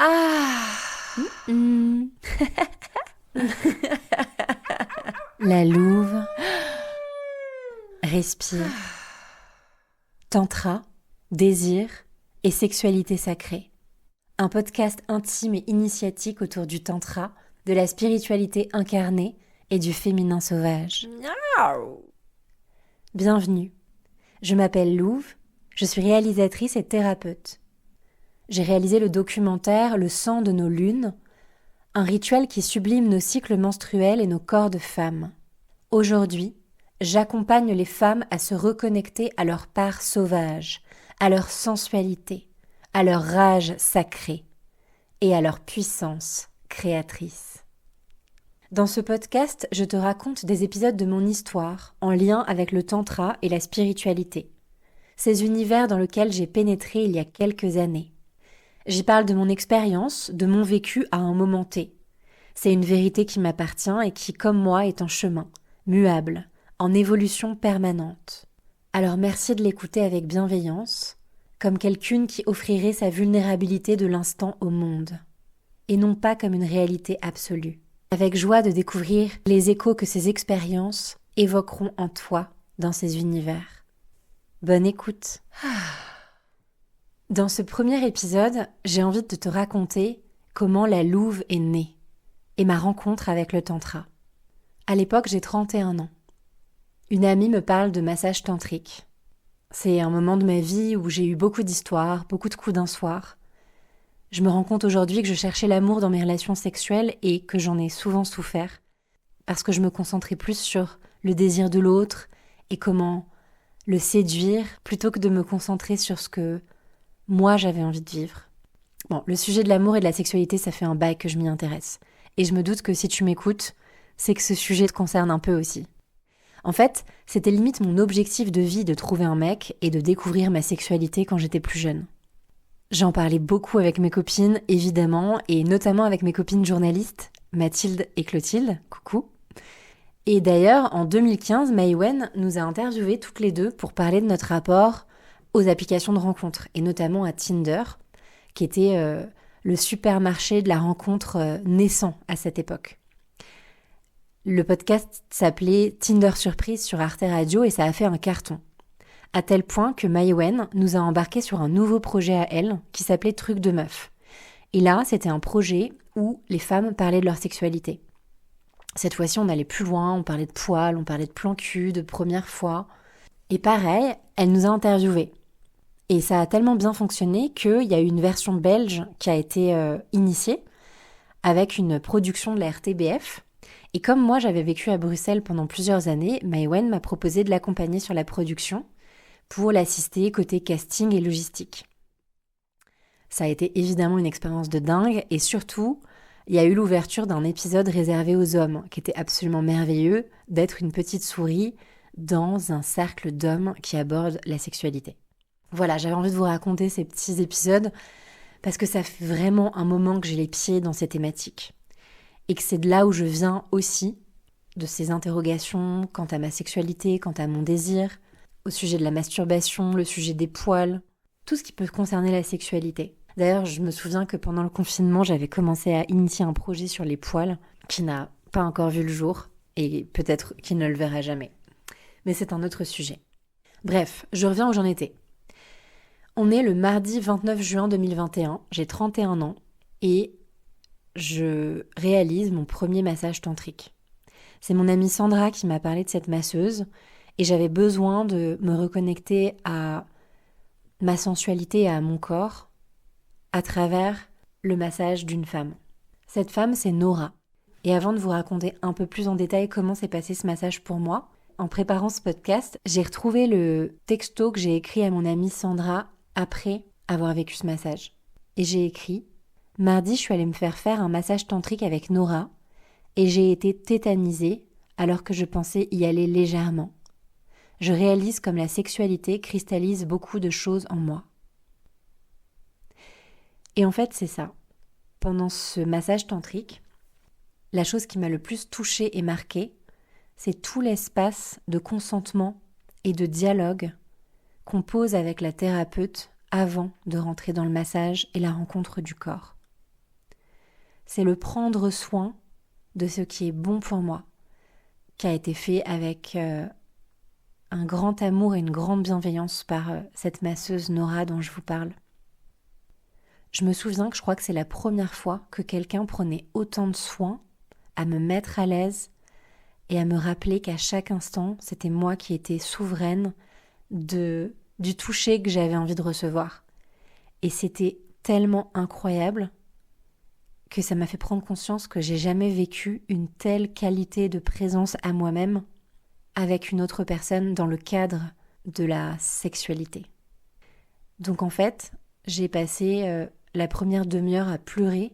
Ah. Mm. La louve respire. Tantra, désir et sexualité sacrée. Un podcast intime et initiatique autour du tantra, de la spiritualité incarnée et du féminin sauvage. Miaou. Bienvenue. Je m'appelle Louve, je suis réalisatrice et thérapeute. J'ai réalisé le documentaire Le sang de nos lunes, un rituel qui sublime nos cycles menstruels et nos corps de femmes. Aujourd'hui, j'accompagne les femmes à se reconnecter à leur part sauvage, à leur sensualité, à leur rage sacrée et à leur puissance créatrice. Dans ce podcast, je te raconte des épisodes de mon histoire en lien avec le tantra et la spiritualité, ces univers dans lesquels j'ai pénétré il y a quelques années. J'y parle de mon expérience, de mon vécu à un moment T. C'est une vérité qui m'appartient et qui, comme moi, est en chemin, muable, en évolution permanente. Alors merci de l'écouter avec bienveillance, comme quelqu'une qui offrirait sa vulnérabilité de l'instant au monde, et non pas comme une réalité absolue. Avec joie de découvrir les échos que ces expériences évoqueront en toi dans ces univers. Bonne écoute. Dans ce premier épisode, j'ai envie de te raconter comment la louve est née et ma rencontre avec le tantra. À l'époque, j'ai 31 ans. Une amie me parle de massage tantrique. C'est un moment de ma vie où j'ai eu beaucoup d'histoires, beaucoup de coups d'un soir. Je me rends compte aujourd'hui que je cherchais l'amour dans mes relations sexuelles et que j'en ai souvent souffert, parce que je me concentrais plus sur le désir de l'autre et comment le séduire plutôt que de me concentrer sur ce que moi j'avais envie de vivre. Bon, le sujet de l'amour et de la sexualité, ça fait un bail que je m'y intéresse. Et je me doute que si tu m'écoutes, c'est que ce sujet te concerne un peu aussi. En fait, c'était limite mon objectif de vie de trouver un mec et de découvrir ma sexualité quand j'étais plus jeune. J'en parlais beaucoup avec mes copines, évidemment, et notamment avec mes copines journalistes, Mathilde et Clotilde, coucou. Et d'ailleurs, en 2015, Maïwen nous a interviewées toutes les deux pour parler de notre rapport aux applications de rencontres, et notamment à Tinder, qui était le supermarché de la rencontre naissant à cette époque. Le podcast s'appelait Tinder Surprise sur Arte Radio et ça a fait un carton. À tel point que Maïwen nous a embarqués sur un nouveau projet à elle qui s'appelait Truc de meuf. Et là, c'était un projet où les femmes parlaient de leur sexualité. Cette fois-ci, on allait plus loin, on parlait de poils, on parlait de plan cul, de première fois. Et pareil, elle nous a interviewés. Et ça a tellement bien fonctionné qu'il y a eu une version belge qui a été initiée avec une production de la RTBF. Et comme moi, j'avais vécu à Bruxelles pendant plusieurs années, Maïwen m'a proposé de l'accompagner sur la production pour l'assister côté casting et logistique. Ça a été évidemment une expérience de dingue et surtout, il y a eu l'ouverture d'un épisode réservé aux hommes qui était absolument merveilleux d'être une petite souris dans un cercle d'hommes qui abordent la sexualité. Voilà, j'avais envie de vous raconter ces petits épisodes parce que ça fait vraiment un moment que j'ai les pieds dans ces thématiques. Et que c'est de là où je viens aussi, de ces interrogations quant à ma sexualité, quant à mon désir, au sujet de la masturbation, le sujet des poils, tout ce qui peut concerner la sexualité. D'ailleurs, je me souviens que pendant le confinement, j'avais commencé à initier un projet sur les poils qui n'a pas encore vu le jour et peut-être qu'il ne le verra jamais. Mais c'est un autre sujet. Bref, je reviens où j'en étais. On est le mardi 29 juin 2021, j'ai 31 ans et je réalise mon premier massage tantrique. C'est mon amie Sandra qui m'a parlé de cette masseuse et j'avais besoin de me reconnecter à ma sensualité et à mon corps à travers le massage d'une femme. Cette femme, c'est Nora. Et avant de vous raconter un peu plus en détail comment s'est passé ce massage pour moi, en préparant ce podcast, j'ai retrouvé le texto que j'ai écrit à mon amie Sandra après avoir vécu ce massage. Et j'ai écrit « Mardi, je suis allée me faire un massage tantrique avec Nora et j'ai été tétanisée alors que je pensais y aller légèrement. Je réalise comme la sexualité cristallise beaucoup de choses en moi. » Et en fait, c'est ça. Pendant ce massage tantrique, la chose qui m'a le plus touchée et marquée, c'est tout l'espace de consentement et de dialogue qu'on pose avec la thérapeute avant de rentrer dans le massage et la rencontre du corps. c'est le prendre soin de ce qui est bon pour moi, qui a été fait avec un grand amour et une grande bienveillance par cette masseuse Nora dont je vous parle. Je me souviens que je crois que c'est la première fois que quelqu'un prenait autant de soin à me mettre à l'aise et à me rappeler qu'à chaque instant, c'était moi qui étais souveraine du toucher que j'avais envie de recevoir. Et c'était tellement incroyable que ça m'a fait prendre conscience que j'ai jamais vécu une telle qualité de présence à moi-même avec une autre personne dans le cadre de la sexualité. Donc en fait, j'ai passé la première demi-heure à pleurer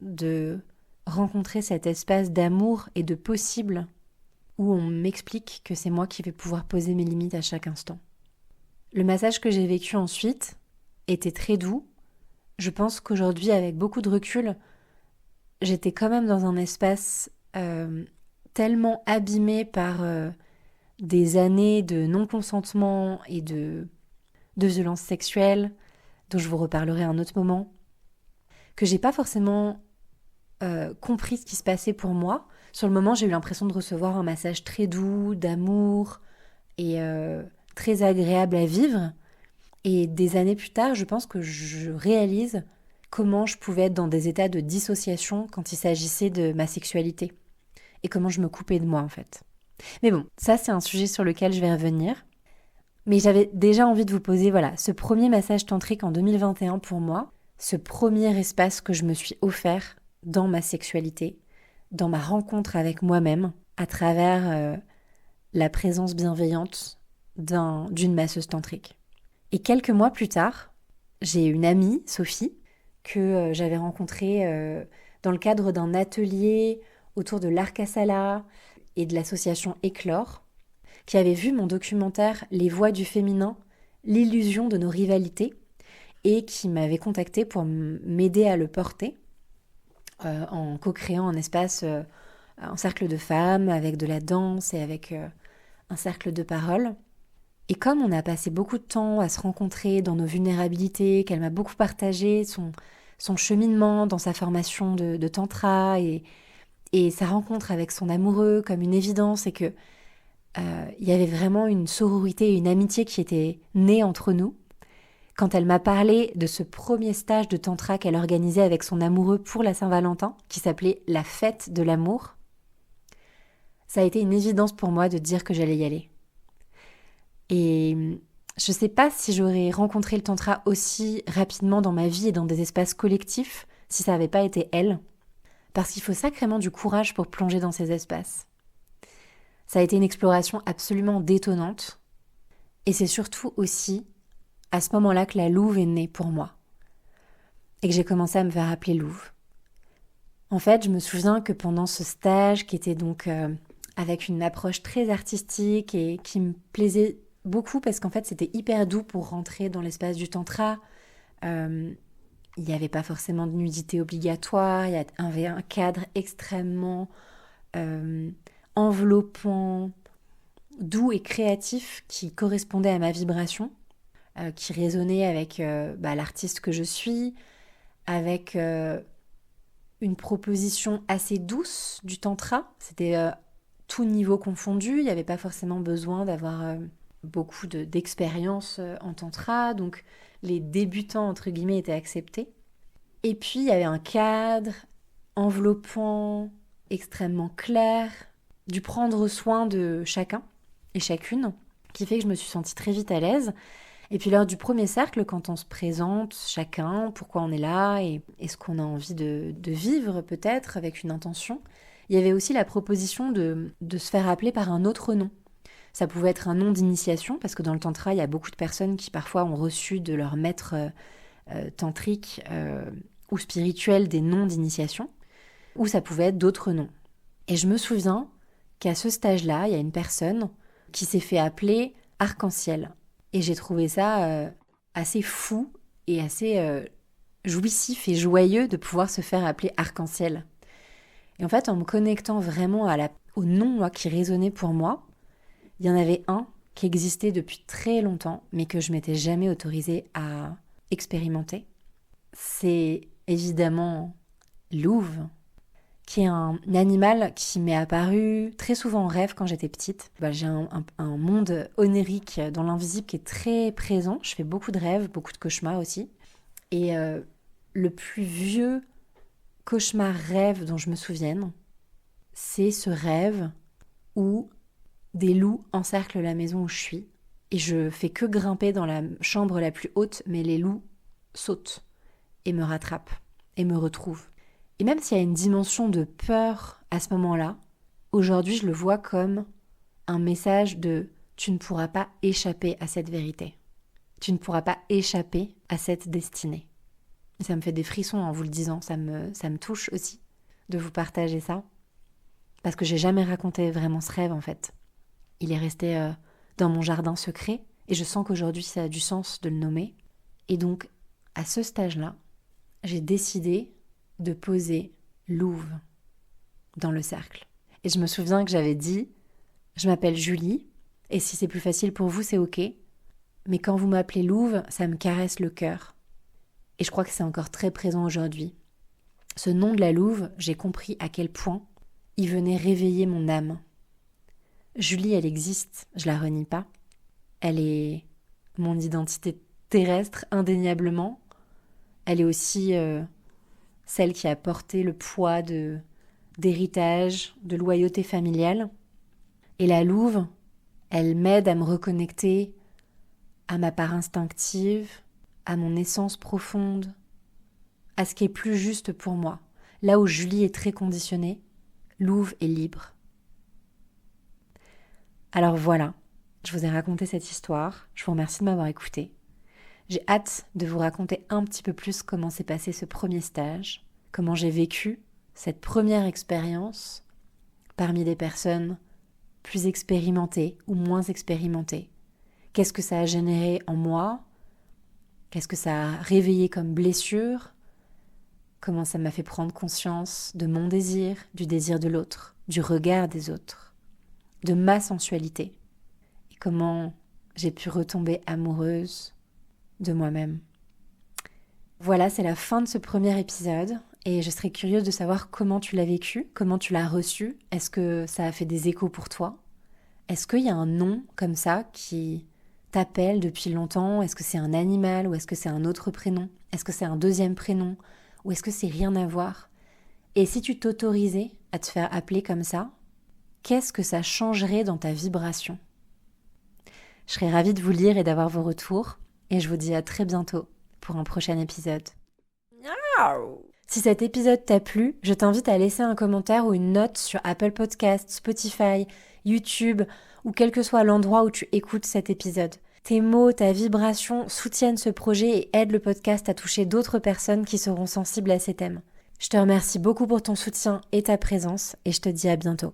de rencontrer cet espace d'amour et de possible où on m'explique que c'est moi qui vais pouvoir poser mes limites à chaque instant. Le massage que j'ai vécu ensuite était très doux. Je pense qu'aujourd'hui, avec beaucoup de recul, j'étais quand même dans un espace tellement abîmé par des années de non-consentement et de violences sexuelles, dont je vous reparlerai à un autre moment, que j'ai pas forcément compris ce qui se passait pour moi. Sur le moment, j'ai eu l'impression de recevoir un massage très doux, d'amour et très agréable à vivre. Et des années plus tard, je pense que je réalise comment je pouvais être dans des états de dissociation quand il s'agissait de ma sexualité. Et comment je me coupais de moi, en fait. Mais bon, ça, c'est un sujet sur lequel je vais revenir. Mais j'avais déjà envie de vous poser, ce premier massage tantrique en 2021 pour moi, ce premier espace que je me suis offert dans ma sexualité, dans ma rencontre avec moi-même, à travers la présence bienveillante d'une masseuse tantrique. Et quelques mois plus tard, j'ai une amie, Sophie, que j'avais rencontrée dans le cadre d'un atelier autour de l'Arcasala et de l'association Éclore, qui avait vu mon documentaire Les voix du féminin, l'illusion de nos rivalités, et qui m'avait contactée pour m'aider à le porter en co-créant un espace, un cercle de femmes avec de la danse et avec un cercle de parole. Et comme on a passé beaucoup de temps à se rencontrer dans nos vulnérabilités, qu'elle m'a beaucoup partagé son cheminement dans sa formation de tantra et sa rencontre avec son amoureux comme une évidence, et que il y avait vraiment une sororité et une amitié qui était née entre nous. Quand elle m'a parlé de ce premier stage de tantra qu'elle organisait avec son amoureux pour la Saint-Valentin, qui s'appelait la fête de l'amour, ça a été une évidence pour moi de dire que j'allais y aller. Et je ne sais pas si j'aurais rencontré le tantra aussi rapidement dans ma vie et dans des espaces collectifs si ça n'avait pas été elle, parce qu'il faut sacrément du courage pour plonger dans ces espaces. Ça a été une exploration absolument détonnante, et c'est surtout aussi à ce moment-là que la louve est née pour moi, et que j'ai commencé à me faire appeler louve. En fait, je me souviens que pendant ce stage, qui était donc avec une approche très artistique et qui me plaisait beaucoup parce qu'en fait c'était hyper doux pour rentrer dans l'espace du tantra, il n'y avait pas forcément de nudité obligatoire, il y avait un cadre extrêmement enveloppant, doux et créatif qui correspondait à ma vibration, qui résonnait avec l'artiste que je suis, avec une proposition assez douce du tantra. C'était tout niveau confondu, il n'y avait pas forcément besoin d'avoir beaucoup d'expérience en tantra, donc les débutants entre guillemets étaient acceptés. Et puis il y avait un cadre enveloppant, extrêmement clair, du prendre soin de chacun et chacune, qui fait que je me suis sentie très vite à l'aise. Et puis lors du premier cercle, quand on se présente chacun, pourquoi on est là et ce qu'on a envie de vivre peut-être avec une intention, il y avait aussi la proposition de se faire appeler par un autre nom. Ça pouvait être un nom d'initiation, parce que dans le tantra, il y a beaucoup de personnes qui parfois ont reçu de leur maître tantrique ou spirituel des noms d'initiation, ou ça pouvait être d'autres noms. Et je me souviens qu'à ce stage-là, il y a une personne qui s'est fait appeler Arc-en-Ciel. Et j'ai trouvé ça assez fou et assez jouissif et joyeux de pouvoir se faire appeler Arc-en-Ciel. Et en fait, en me connectant vraiment au nom qui résonnait pour moi, il y en avait un qui existait depuis très longtemps, mais que je m'étais jamais autorisée à expérimenter. C'est évidemment louve, qui est un animal qui m'est apparu très souvent en rêve quand j'étais petite. J'ai un monde onirique dans l'invisible qui est très présent. Je fais beaucoup de rêves, beaucoup de cauchemars aussi. Et le plus vieux cauchemar-rêve dont je me souvienne, c'est ce rêve où des loups encerclent la maison où je suis. Et je fais que grimper dans la chambre la plus haute, mais les loups sautent et me rattrapent et me retrouvent. Et même s'il y a une dimension de peur à ce moment-là, aujourd'hui je le vois comme un message de « tu ne pourras pas échapper à cette vérité. Tu ne pourras pas échapper à cette destinée. » Et ça me fait des frissons en vous le disant, ça me touche aussi de vous partager ça. Parce que j'ai jamais raconté vraiment ce rêve en fait. Il est resté dans mon jardin secret et je sens qu'aujourd'hui ça a du sens de le nommer. Et donc à ce stage-là, j'ai décidé de poser louve dans le cercle. Et je me souviens que j'avais dit « Je m'appelle Julie, et si c'est plus facile pour vous, c'est ok. Mais quand vous m'appelez louve, ça me caresse le cœur. » Et je crois que c'est encore très présent aujourd'hui. Ce nom de la louve, j'ai compris à quel point il venait réveiller mon âme. Julie, elle existe, je la renie pas. Elle est mon identité terrestre, indéniablement. Elle est aussi celle qui a porté le poids d'héritage, de loyauté familiale. Et la louve, elle m'aide à me reconnecter à ma part instinctive, à mon essence profonde, à ce qui est plus juste pour moi. Là où Julie est très conditionnée, louve est libre. Alors voilà, je vous ai raconté cette histoire, je vous remercie de m'avoir écouté. J'ai hâte de vous raconter un petit peu plus comment s'est passé ce premier stage, comment j'ai vécu cette première expérience parmi des personnes plus expérimentées ou moins expérimentées. Qu'est-ce que ça a généré en moi? Qu'est-ce que ça a réveillé comme blessure? Comment ça m'a fait prendre conscience de mon désir, du désir de l'autre, du regard des autres, de ma sensualité? Et comment j'ai pu retomber amoureuse de moi-même. Voilà, c'est la fin de ce premier épisode et je serais curieuse de savoir comment tu l'as vécu, comment tu l'as reçu. Est-ce que ça a fait des échos pour toi? Est-ce qu'il y a un nom comme ça qui t'appelle depuis longtemps? Est-ce que c'est un animal ou est-ce que c'est un autre prénom? Est-ce que c'est un deuxième prénom ou est-ce que c'est rien à voir? Et si tu t'autorisais à te faire appeler comme ça, qu'est-ce que ça changerait dans ta vibration? Je serais ravie de vous lire et d'avoir vos retours. Et je vous dis à très bientôt pour un prochain épisode. Si cet épisode t'a plu, je t'invite à laisser un commentaire ou une note sur Apple Podcasts, Spotify, YouTube ou quel que soit l'endroit où tu écoutes cet épisode. Tes mots, ta vibration soutiennent ce projet et aident le podcast à toucher d'autres personnes qui seront sensibles à ces thèmes. Je te remercie beaucoup pour ton soutien et ta présence et je te dis à bientôt.